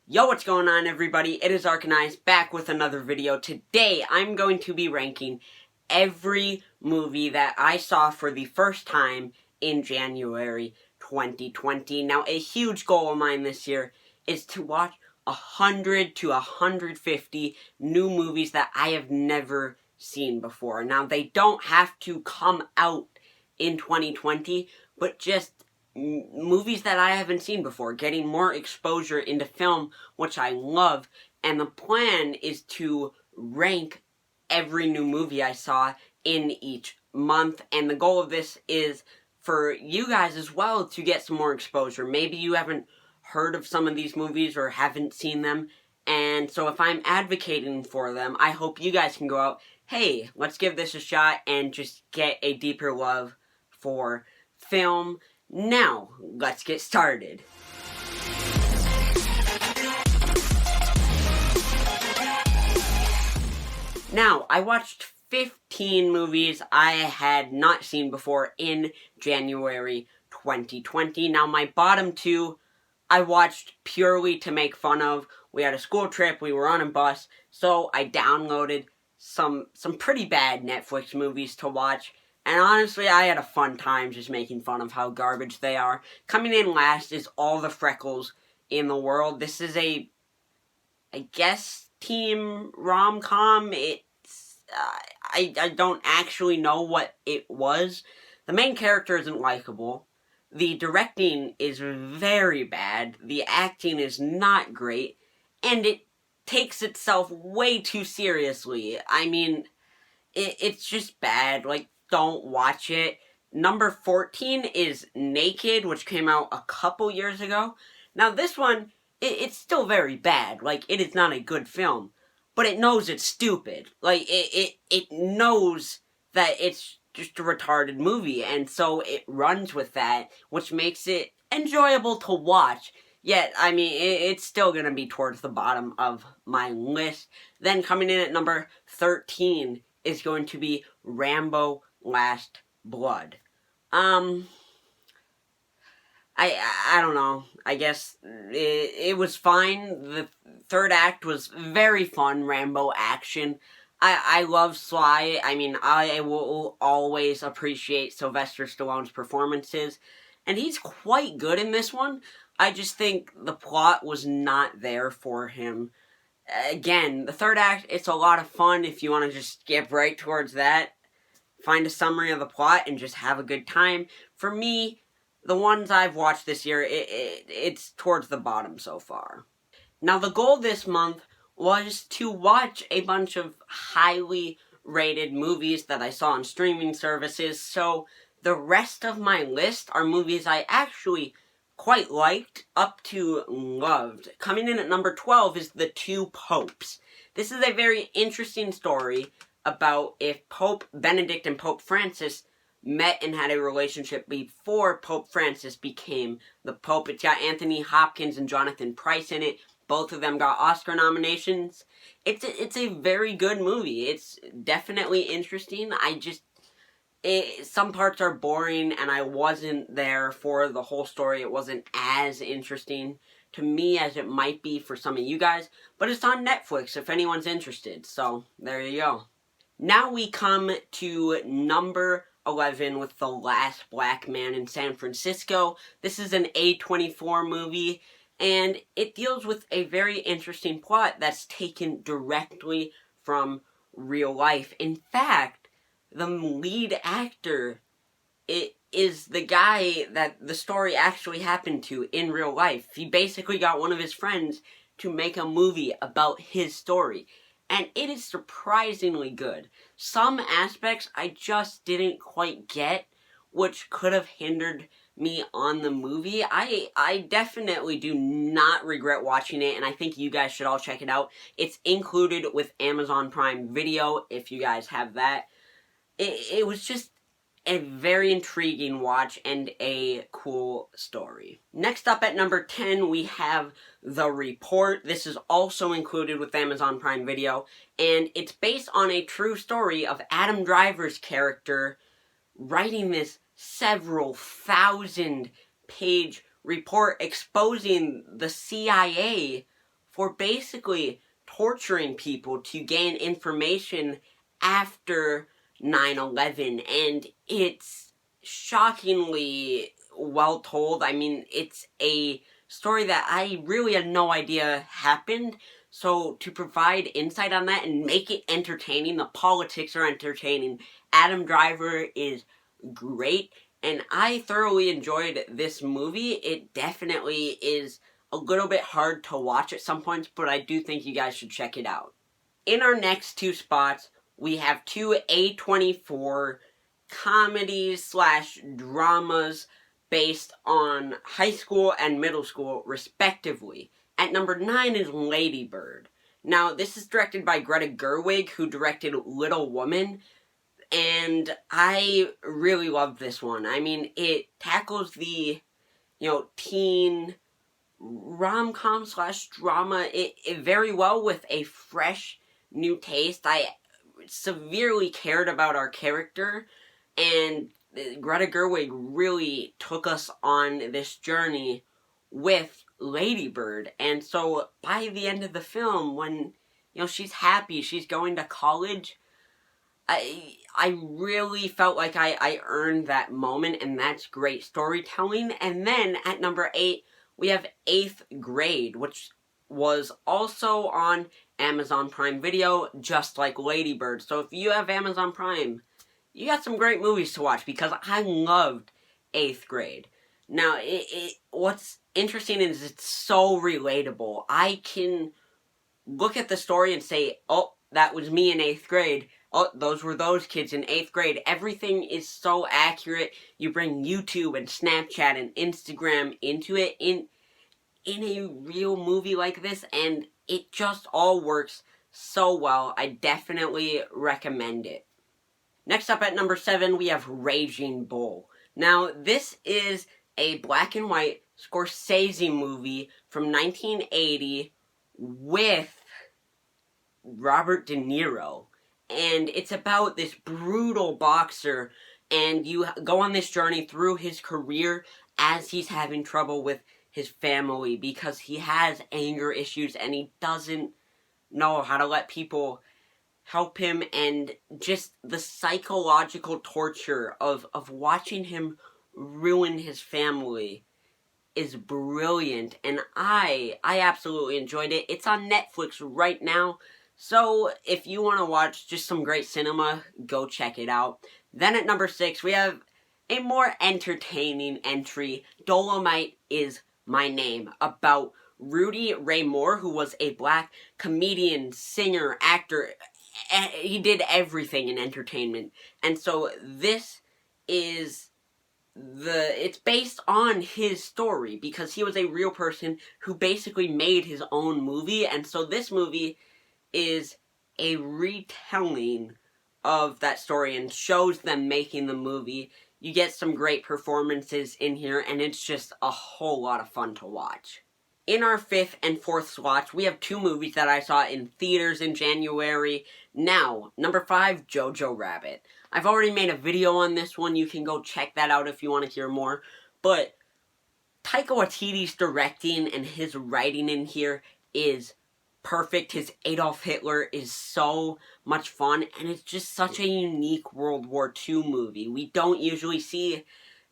Yo, what's going on, everybody? It is Arcanized back with another video. Today, I'm going to be ranking every movie that I saw for the first time in January 2020. Now, a huge goal of mine this year is to watch 100 to 150 new movies that I have never seen before. Now, they don't have to come out in 2020, but just movies that I haven't seen before, getting more exposure into film, which I love, and the plan is to rank every new movie I saw in each month, and the goal of this is for you guys as well to get some more exposure. Maybe you haven't heard of some of these movies or haven't seen them, and so if I'm advocating for them, I hope you guys can go out, hey, let's give this a shot and just get a deeper love for film. Now, let's get started. Now, I watched 15 movies I had not seen before in January 2020. Now, my bottom two, I watched purely to make fun of. We had a school trip, we were on a bus, so I downloaded some pretty bad Netflix movies to watch. And honestly, I had a fun time just making fun of how garbage they are. Coming in last is All the Freckles in the World. This is a, I guess, teen rom-com. It's, I don't actually know what it was. The main character isn't likable. The directing is very bad. The acting is not great. And it takes itself way too seriously. I mean, it's just bad. Like, don't watch it. Number 14 is Naked, which came out a couple years ago. Now this one, it's still very bad. Like, it is not a good film. But it knows it's stupid. Like, it knows that it's just a retarded movie. And so it runs with that, which makes it enjoyable to watch. Yet, I mean, it's still gonna be towards the bottom of my list. Then coming in at number 13 is going to be Rambo Last Blood. I don't know. I guess it was fine. The third act was very fun, Rambo action. I love Sly. I mean, I will always appreciate Sylvester Stallone's performances, and he's quite good in this one. I just think the plot was not there for him. Again, the third act, it's a lot of fun if you want to just skip right towards that. Find a summary of the plot and just have a good time. For me, the ones I've watched this year, it's towards the bottom so far. Now, the goal this month was to watch a bunch of highly rated movies that I saw on streaming services, so the rest of my list are movies I actually quite liked, up to loved. Coming in at number 12 is The Two Popes. This is a very interesting story about if Pope Benedict and Pope Francis met and had a relationship before Pope Francis became the Pope. It's got Anthony Hopkins and Jonathan Pryce in it. Both of them got Oscar nominations. It's a very good movie. It's definitely interesting. Some parts are boring, and I wasn't there for the whole story. It wasn't as interesting to me as it might be for some of you guys. But it's on Netflix if anyone's interested. So, there you go. Now we come to number 11 with The Last Black Man in San Francisco. This is an A24 movie, and it deals with a very interesting plot that's taken directly from real life. In fact, the lead actor is the guy that the story actually happened to in real life. He basically got one of his friends to make a movie about his story. And it is surprisingly good. Some aspects I just didn't quite get, which could have hindered me on the movie. I definitely do not regret watching it, and I think you guys should all check it out. It's included with Amazon Prime Video, if you guys have that. It was just a very intriguing watch and a cool story. Next up at number 10, we have The Report. This is also included with Amazon Prime Video, and it's based on a true story of Adam Driver's character writing this several thousand-page report exposing the CIA for basically torturing people to gain information after 9/11, and it's shockingly well told. I mean, it's a story that I really had no idea happened, so to provide insight on that and make it entertaining, the politics are entertaining. Adam Driver is great, and I thoroughly enjoyed this movie. It definitely is a little bit hard to watch at some points, but I do think you guys should check it out. In our next two spots, we have two A24 comedies slash dramas based on high school and middle school, respectively. At number 9 is Lady Bird. Now, this is directed by Greta Gerwig, who directed Little Woman, and I really love this one. I mean, it tackles the, teen rom-com slash drama it very well with a fresh new taste. I severely cared about our character, and Greta Gerwig really took us on this journey with Lady Bird. And so by the end of the film, when she's happy, she's going to college, I really felt like I earned that moment, and that's great storytelling. And then at number 8, we have 8th Grade, which was also on Amazon Prime Video, just like Lady Bird. So if you have Amazon Prime, you got some great movies to watch, because I loved 8th Grade. Now, what's interesting is it's so relatable. I can look at the story and say, oh, that was me in 8th grade. Oh, those were those kids in 8th grade. Everything is so accurate. You bring YouTube and Snapchat and Instagram into it in a real movie like this, and it just all works so well. I definitely recommend it. Next up at number 7, we have Raging Bull. Now, this is a black and white Scorsese movie from 1980 with Robert De Niro. And it's about this brutal boxer, and you go on this journey through his career as he's having trouble with his family because he has anger issues and he doesn't know how to let people help him, and just the psychological torture of watching him ruin his family is brilliant, and I absolutely enjoyed it. It's on Netflix right now, so if you want to watch just some great cinema, go check it out. Then at number 6, we have a more entertaining entry, Dolomite Is My Name, about Rudy Ray Moore, who was a black comedian, singer, actor. He did everything in entertainment. And so this is it's based on his story, because he was a real person who basically made his own movie. And so this movie is a retelling of that story and shows them making the movie. You get some great performances in here, and it's just a whole lot of fun to watch. In our 5th and 4th slots, we have 2 movies that I saw in theaters in January. Now, number 5, Jojo Rabbit. I've already made a video on this one. You can go check that out if you want to hear more. But Taika Waititi's directing and his writing in here is perfect. His Adolf Hitler is so much fun, and it's just such a unique World War II movie. We don't usually see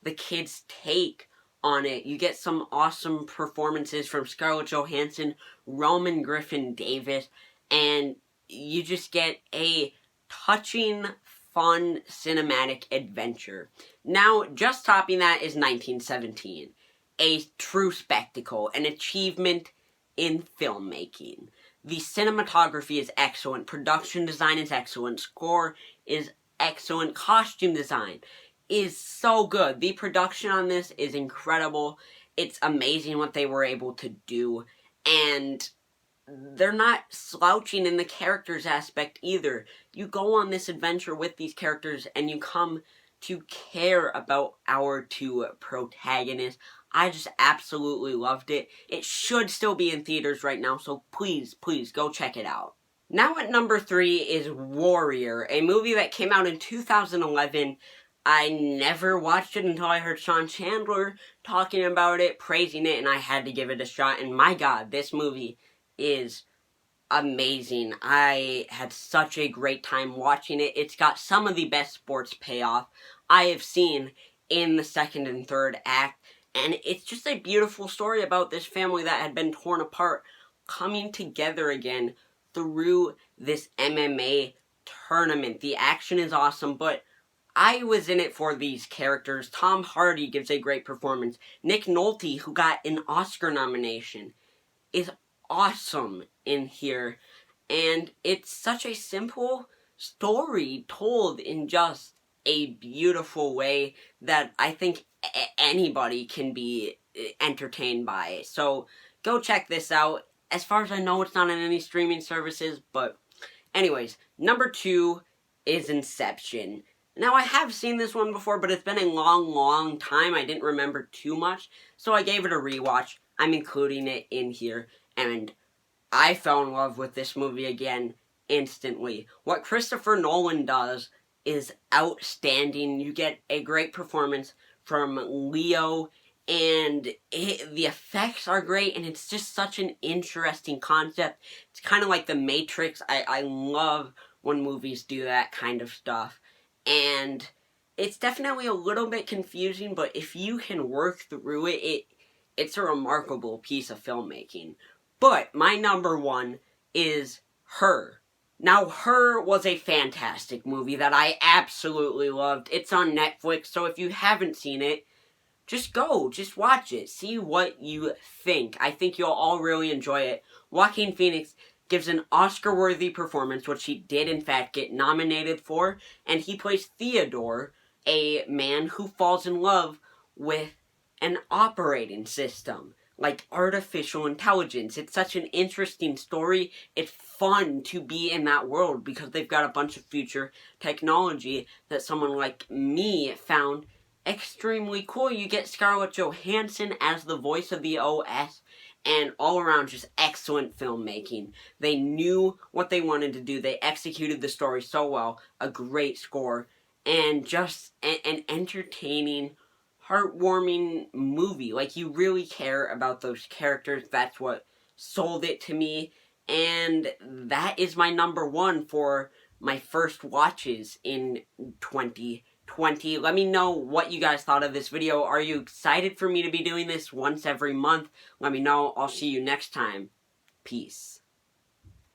the kids take on it. You get some awesome performances from Scarlett Johansson, Roman Griffin Davis, and you just get a touching, fun, cinematic adventure. Now, just topping that is 1917, a true spectacle, an achievement in filmmaking. The cinematography is excellent, production design is excellent, score is excellent, costume design is so good. The production on this is incredible. It's amazing what they were able to do, and they're not slouching in the characters aspect either. You go on this adventure with these characters, and you come to care about our 2 protagonists. I just absolutely loved it. It should still be in theaters right now, so please, please go check it out. Now at number 3 is Warrior, a movie that came out in 2011. I never watched it until I heard Sean Chandler talking about it, praising it, and I had to give it a shot. And my God, this movie is amazing. I had such a great time watching it. It's got some of the best sports payoff I have seen in the second and third act, and it's just a beautiful story about this family that had been torn apart coming together again through this MMA tournament. The action is awesome, but I was in it for these characters. Tom Hardy gives a great performance. Nick Nolte, who got an Oscar nomination, is awesome in here. And it's such a simple story told in just a beautiful way that I think anybody can be entertained by. So go check this out. As far as I know, it's not on any streaming services, but anyways, number 2 is Inception. Now, I have seen this one before, but it's been a long time. I didn't remember too much, so I gave it a rewatch. I'm including it in here, and I fell in love with this movie again instantly. What Christopher Nolan does is outstanding. You get a great performance from Leo, and the effects are great, and it's just such an interesting concept. It's kind of like The Matrix. I love when movies do that kind of stuff. And it's definitely a little bit confusing, but if you can work through it, it's a remarkable piece of filmmaking. But my number 1 is Her. Now, Her was a fantastic movie that I absolutely loved. It's on Netflix, so if you haven't seen it, just watch it, see what you think. I think you'll all really enjoy it. Joaquin Phoenix gives an Oscar-worthy performance, which he did in fact get nominated for, and he plays Theodore, a man who falls in love with an operating system, like artificial intelligence. It's such an interesting story. It's fun to be in that world because they've got a bunch of future technology that someone like me found extremely cool. You get Scarlett Johansson as the voice of the OS, and all around just excellent filmmaking. They knew what they wanted to do. They executed the story so well. A great score, and just an entertaining, heartwarming movie. Like, you really care about those characters. That's what sold it to me, and that is my number 1 for my first watches in 2020. Let me know what you guys thought of this video. Are you excited for me to be doing this once every month? Let me know. I'll see you next time. Peace.